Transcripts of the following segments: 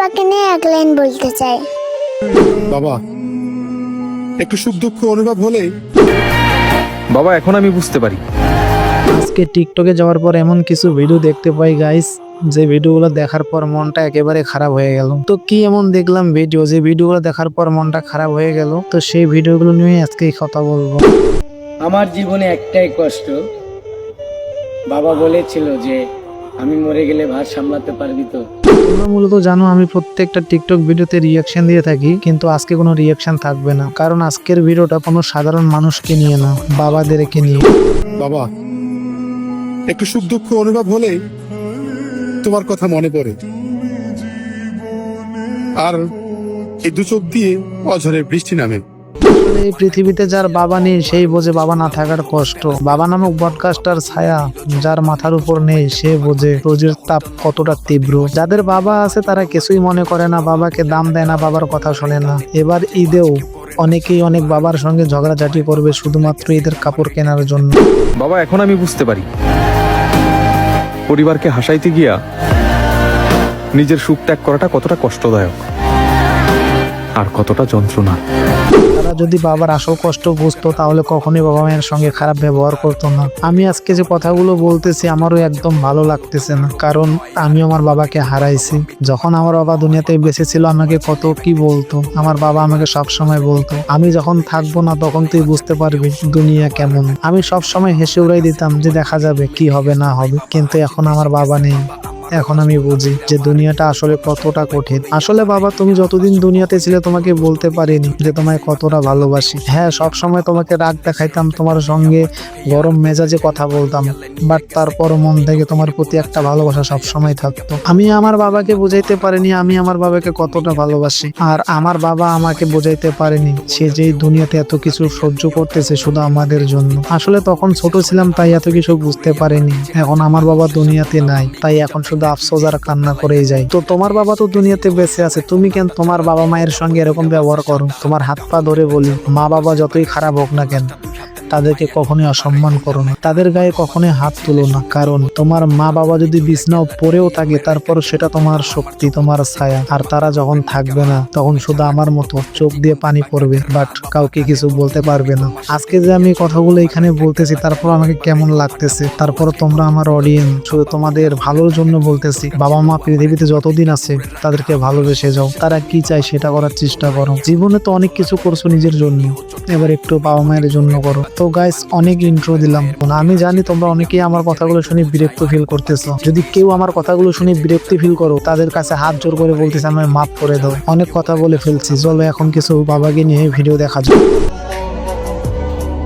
বাবাকে নিয়ে এক লাইন বলতে চাই। বাবা, একটু সুখ দুঃখ অনুভব হলে বাবা এখন আমি বুঝতে পারি। আজকে টিকটকে যাওয়ার পর এমন কিছু ভিডিও দেখতে পাই গাইস, যে ভিডিওগুলো দেখার পর মনটা একেবারে খারাপ হয়ে গেল। তো কি এমন দেখলাম ভিডিও, যে ভিডিওগুলো দেখার পর মনটা খারাপ হয়ে গেল? তো সেই ভিডিওগুলো নিয়ে আজকে কথা বলবো। আমার জীবনে একটাই কষ্ট, বাবা বলেছিল যে আমি মরে গেলে ভার সামলাতে পারবি তো। তোমরা মূলত জানো আমি প্রত্যেকটা টিকটক ভিডিওতে রিয়াকশন দিয়ে থাকি, কিন্তু আজকে কোনো রিয়াকশন থাকবে না, কারণ আজকের ভিডিওটা কোনো সাধারণ মানুষকে নিয়ে না, বাবাদেরকে নিয়ে। বাবা, একটু সুখ দুঃখ অনুভব হলে তোমার কথা মনে পড়ে, আর এই দু চোখ দিয়ে অঝরে বৃষ্টি নামে। আসলে এই পৃথিবীতে যার বাবা নেই সেই বোঝে বাবা না থাকার কষ্ট। বাবা নামক বটগাছটার ছায়া যার মাথার উপর নেই সে বোঝে রোজের তাপ কতটা তীব্র। যাদের বাবা আছে তারা কিছুই মনে করে না, বাবাকে দাম দেয় না, বাবার কথা শোনে না। এবার ঈদেও অনেকেই অনেক বাবার সঙ্গে ঝগড়াঝাটি করবে শুধুমাত্র ঈদের কাপড় কেনার জন্য। বাবা এখন আমি বুঝতে পারি, পরিবারকে হাসাইতে গিয়া নিজের সুখ ত্যাগ করাটা কতটা কষ্টদায়ক আর কতটা যন্ত্রণা। তারা যদি বাবার আসল কষ্ট বুঝতো তাহলে কখনোই বাবা মায়ের সঙ্গে খারাপ ব্যবহার করতো না। আমি আজকে যে কথাগুলো বলতেছি আমারও একদম ভালো লাগতেছে না, কারণ আমি আমার বাবাকে হারাইছি। যখন আমার বাবা দুনিয়াতে বেঁচে ছিল আমাকে কত কি বলতো, আমার বাবা আমাকে সব সময় বলতো আমি যখন থাকবো না তখন তুই বুঝতে পারবি দুনিয়া কেমন। আমি সব সময় হেসে উড়াই দিতাম যে দেখা যাবে কি হবে না হবে, কিন্তু এখন আমার বাবা নেই, এখন আমি বুঝি যে দুনিয়াটা আসলে কতটা কঠিন। আসলে বাবা তুমি যতদিন দুনিয়াতে ছিলে তোমাকে বলতে পারিনি যে তোমায় কতটা ভালোবাসি। হ্যাঁ, সব সময় তোমাকে রাগ দেখাইতাম, তোমার সঙ্গে গরম মেজাজে কথা বলতাম, বাট তারপর মন থেকে তোমার প্রতি একটা ভালোবাসা সব সময় থাকতো। আমি আমার বাবাকে বুঝাইতে পারিনি আমি আমার বাবাকে কতটা ভালোবাসি, আর আমার বাবা আমাকে বুঝাইতে পারেনি সে যে দুনিয়াতে এত কিছু সহ্য করতেছে শুধু আমাদের জন্য। আসলে তখন ছোট ছিলাম তাই এত কিছু বুঝতে পারিনি। এখন আমার বাবা দুনিয়াতে নাই, তাই এখন শুধু আফসোস আর কান্না করেই যায়। তো তোমার বাবা তো দুনিয়াতে বেঁচে আছে, তুমি কেন তোমার বাবা মায়ের সঙ্গে এরকম ব্যবহার করো? তোমার হাত পা ধরে বলি, মা বাবা যতই খারাপ হোক না কেন তাদেরকে কখনোই অসম্মান করো না, তাদের গায়ে কখনোই হাত তুলো না, কারণ তোমার মা বাবা যদি বিছনাও পড়েও থাকে তারপর সেটা তোমার শক্তি, তোমার ছায়া। আর তারা যখন থাকবে না তখন শুধু আমার মতো চোখ দিয়ে পানি পড়বে, বাট কাউকে কিছু বলতে পারবে না। আজকে যে আমি কথাগুলো এখানে বলতেছি তারপর আমাকে কেমন লাগতেছে, তারপর তোমরা আমার অডিয়েন্স, শুধু তোমাদের ভালোর জন্য বলতেছি। বাবা মা পৃথিবীতে যতদিন আছে তাদেরকে ভালোবেসে যাও, তারা কি চায় সেটা করার চেষ্টা করো। জীবনে তো অনেক কিছু করছো নিজের জন্য, এবার একটু বাবা মায়ের জন্য করো। তো গাইস, অনেক ইন্ট্রো দিলাম, আমি জানি তোমরা অনেকেই আমার কথাগুলো শুনে বিরক্ত ফিল করতেছো। যদি কেউ আমার কথাগুলো শুনে বিরক্তি ফিল করো তাদের কাছে হাত জোর করে বলতেছে আমায় মাফ করে দাও। অনেক কথা বলে ফেলছি, চলো এখন কিছু বাবাকে নিয়ে ভিডিও দেখা যাক।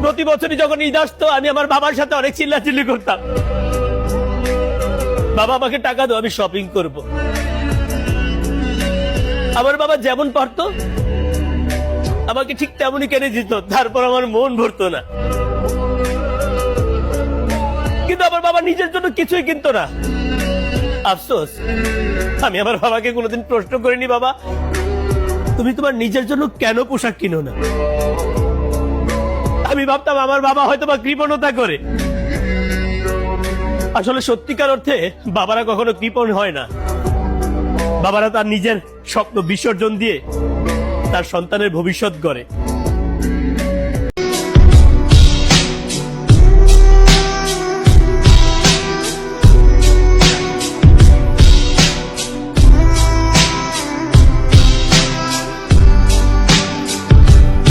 প্রতি বছরই যখন ঈদ আসতো আমি আমার বাবার সাথে অনেক চিল্লাচিল্লি করতাম, বাবা আমাকে টাকা দাও আমি শপিং করব। আমার বাবা যেমন পারতো আমাকে ঠিক তেমনই কিনে দিত, তারপর আমার মন ভরতো না। কিন্তু আমার বাবা নিজের জন্য কিছুই কিনতো না। আফসোস, আমি আমার বাবাকে কোনোদিন প্রশ্ন করিনি, বাবা তুমি তোমার নিজের জন্য কেন পোশাক কিনো না? আমি ভাবতাম আমার বাবা হয়তো বা কৃপণতা করে। আসলে সত্যিকার অর্থে বাবারা কখনো কৃপণ হয় না। বাবারা তার নিজের স্বপ্ন বিসর্জন দিয়ে তার সন্তানের ভবিষ্যৎ গড়ে।